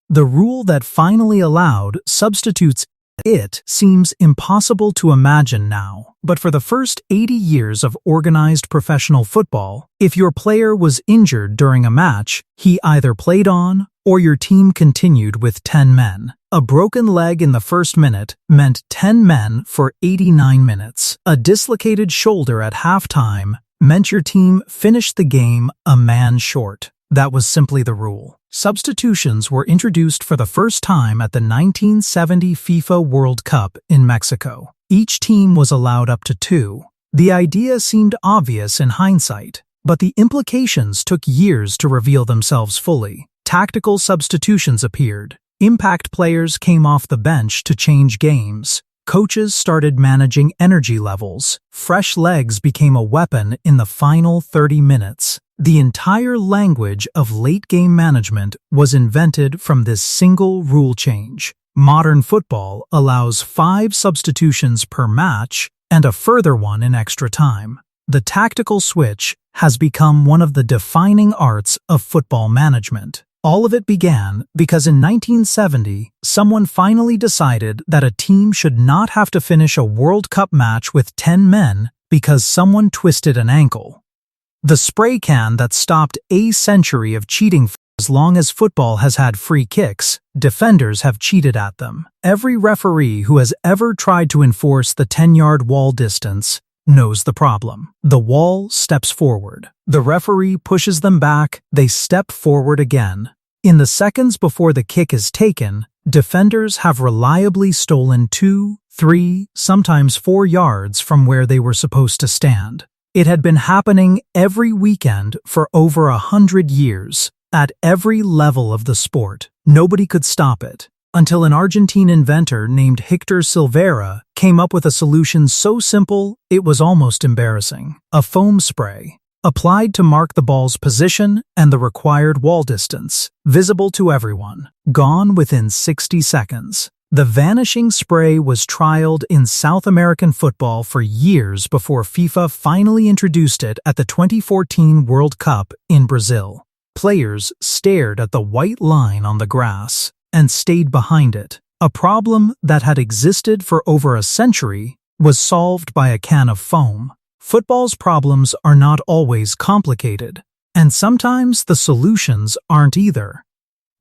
The rule that finally allowed substitutes. It seems impossible to imagine now, but for the first 80 years of organized professional football, if your player was injured during a match, he either played on or your team continued with 10 men. A broken leg in the first minute meant 10 men for 89 minutes. A dislocated shoulder at halftime meant your team finished the game a man short. That was simply the rule. Substitutions were introduced for the first time at the 1970 FIFA World Cup in Mexico. Each team was allowed up to 2. The idea seemed obvious in hindsight, but the implications took years to reveal themselves fully. Tactical substitutions appeared. Impact players came off the bench to change games. Coaches started managing energy levels. Fresh legs became a weapon in the final 30 minutes. The entire language of late-game management was invented from this single rule change. Modern football allows 5 substitutions per match and a further one in extra time. The tactical switch has become one of the defining arts of football management. All of it began because in 1970, someone finally decided that a team should not have to finish a World Cup match with 10 men because someone twisted an ankle. The spray can that stopped a century of cheating. For as long as football has had free kicks, defenders have cheated at them. Every referee who has ever tried to enforce the 10-yard wall distance knows the problem. The wall steps forward. The referee pushes them back. They step forward again. In the seconds before the kick is taken, defenders have reliably stolen 2, 3, sometimes 4 yards from where they were supposed to stand. It had been happening every weekend for over 100 years, at every level of the sport. Nobody could stop it, until an Argentine inventor named Hector Silveira came up with a solution so simple it was almost embarrassing. A foam spray, applied to mark the ball's position and the required wall distance, visible to everyone, gone within 60 seconds. The vanishing spray was trialed in South American football for years before FIFA finally introduced it at the 2014 World Cup in Brazil. Players stared at the white line on the grass and stayed behind it. A problem that had existed for over a century was solved by a can of foam. Football's problems are not always complicated, and sometimes the solutions aren't either.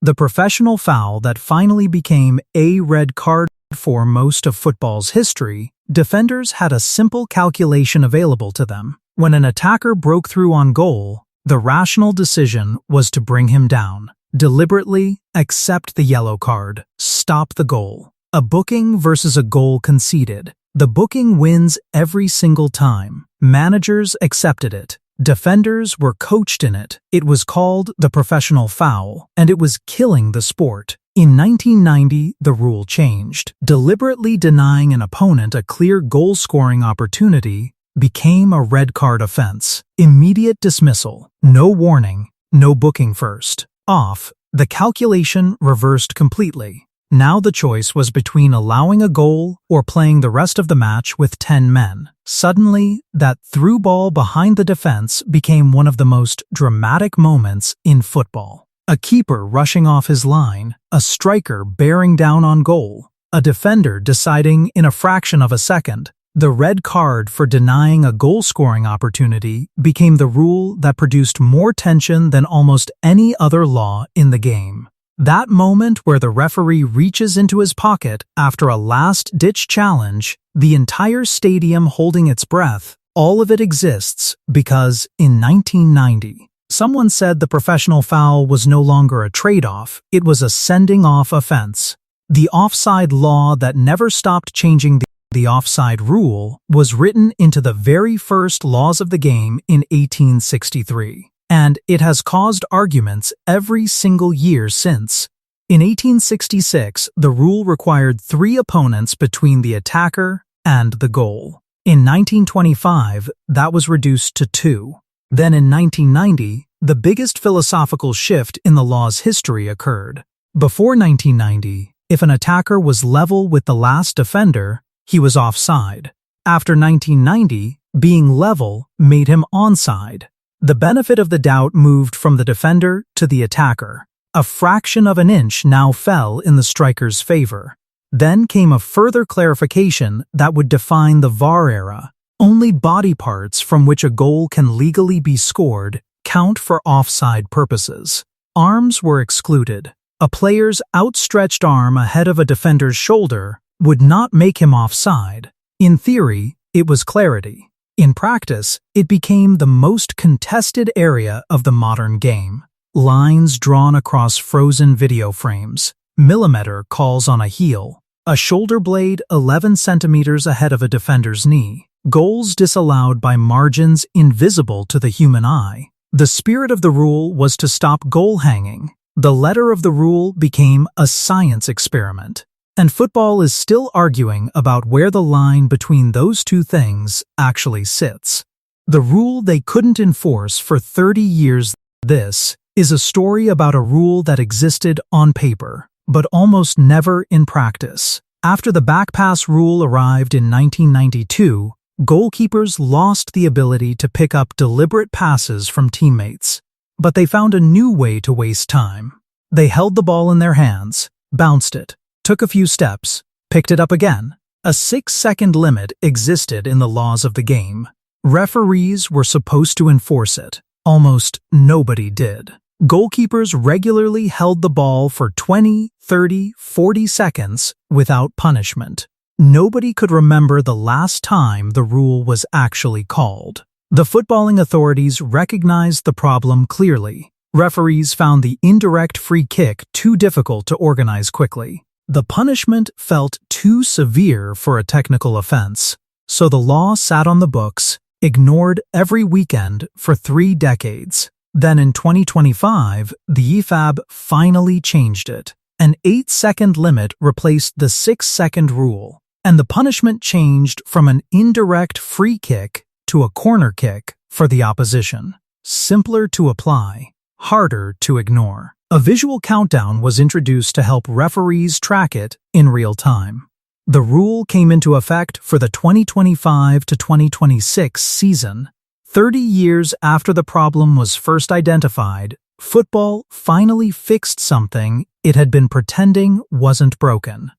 The professional foul that finally became a red card for most of football's history, defenders had a simple calculation available to them. When an attacker broke through on goal, the rational decision was to bring him down. Deliberately accept the yellow card. Stop the goal. A booking versus a goal conceded. The booking wins every single time. Managers accepted it. Defenders were coached in it. It was called the professional foul, and it was killing the sport. In 1990, the rule changed. Deliberately denying an opponent a clear goal-scoring opportunity became a red card offense. Immediate dismissal. No warning. No booking first. Off. The calculation reversed completely. Now the choice was between allowing a goal or playing the rest of the match with 10 men. Suddenly, that through ball behind the defense became one of the most dramatic moments in football. A keeper rushing off his line, a striker bearing down on goal, a defender deciding in a fraction of a second. The red card for denying a goal-scoring opportunity became the rule that produced more tension than almost any other law in the game. That moment where the referee reaches into his pocket after a last-ditch challenge, the entire stadium holding its breath, all of it exists because, in 1990, someone said the professional foul was no longer a trade-off, it was a sending-off offense. The offside law that never stopped changing the offside rule was written into the very first laws of the game in 1863. And it has caused arguments every single year since. In 1866, the rule required 3 opponents between the attacker and the goal. In 1925, that was reduced to 2. Then in 1990, the biggest philosophical shift in the law's history occurred. Before 1990, if an attacker was level with the last defender, he was offside. After 1990, being level made him onside. The benefit of the doubt moved from the defender to the attacker. A fraction of an inch now fell in the striker's favor. Then came a further clarification that would define the VAR era. Only body parts from which a goal can legally be scored count for offside purposes. Arms were excluded. A player's outstretched arm ahead of a defender's shoulder would not make him offside. In theory, it was clarity. In practice, it became the most contested area of the modern game. Lines drawn across frozen video frames, millimeter calls on a heel, a shoulder blade 11 centimeters ahead of a defender's knee, goals disallowed by margins invisible to the human eye. The spirit of the rule was to stop goal hanging. The letter of the rule became a science experiment. And football is still arguing about where the line between those two things actually sits. The rule they couldn't enforce for 30 years. This is a story about a rule that existed on paper, but almost never in practice. After the backpass rule arrived in 1992, goalkeepers lost the ability to pick up deliberate passes from teammates. But they found a new way to waste time. They held the ball in their hands, bounced it, took a few steps, picked it up again. A 6-second limit existed in the laws of the game. Referees were supposed to enforce it. Almost nobody did. Goalkeepers regularly held the ball for 20, 30, 40 seconds without punishment. Nobody could remember the last time the rule was actually called. The footballing authorities recognized the problem clearly. Referees found the indirect free kick too difficult to organize quickly. The punishment felt too severe for a technical offense, so the law sat on the books, ignored every weekend for 3 decades. Then in 2025, the IFAB finally changed it. An 8-second limit replaced the 6-second rule, and the punishment changed from an indirect free kick to a corner kick for the opposition. Simpler to apply, harder to ignore. A visual countdown was introduced to help referees track it in real time. The rule came into effect for the 2025 to 2026 season. 30 years after the problem was first identified, football finally fixed something it had been pretending wasn't broken.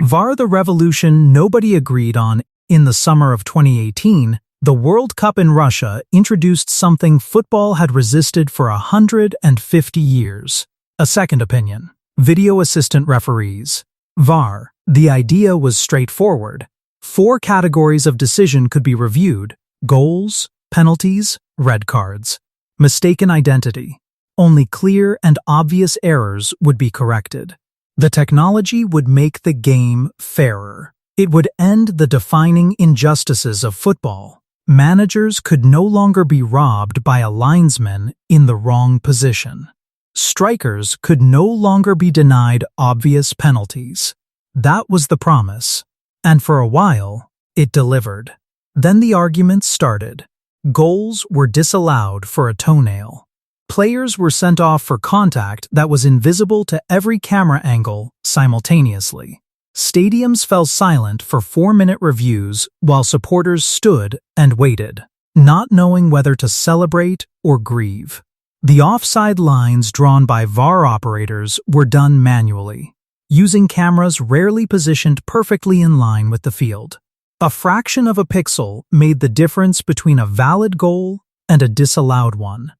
VAR, the revolution nobody agreed on. In the summer of 2018, the World Cup in Russia introduced something football had resisted for 150 years. A second opinion. Video assistant referees. VAR. The idea was straightforward. 4 categories of decision could be reviewed: goals, penalties, red cards. Mistaken identity. Only clear and obvious errors would be corrected. The technology would make the game fairer. It would end the defining injustices of football. Managers could no longer be robbed by a linesman in the wrong position. Strikers could no longer be denied obvious penalties. That was the promise. And for a while, it delivered. Then the arguments started. Goals were disallowed for a toenail. Players were sent off for contact that was invisible to every camera angle simultaneously. Stadiums fell silent for 4-minute reviews while supporters stood and waited, not knowing whether to celebrate or grieve. The offside lines drawn by VAR operators were done manually, using cameras rarely positioned perfectly in line with the field. A fraction of a pixel made the difference between a valid goal and a disallowed one.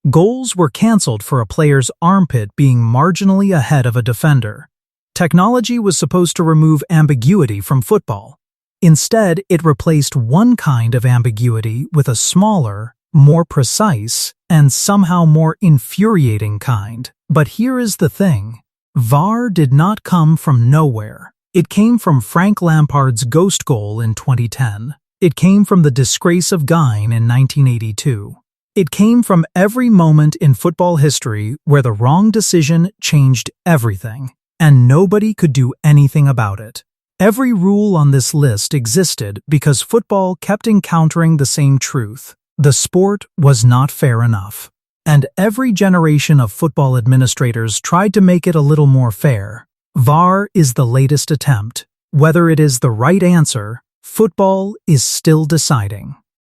Goals were cancelled for a player's armpit being marginally ahead of a defender. Technology was supposed to remove ambiguity from football. Instead, it replaced one kind of ambiguity with a smaller, more precise, and somehow more infuriating kind. But here is the thing. VAR did not come from nowhere. It came from Frank Lampard's ghost goal in 2010. It came from the disgrace of Gine in 1982. It came from every moment in football history where the wrong decision changed everything, and nobody could do anything about it. Every rule on this list existed because football kept encountering the same truth. The sport was not fair enough. And every generation of football administrators tried to make it a little more fair. VAR is the latest attempt. Whether it is the right answer, football is still deciding.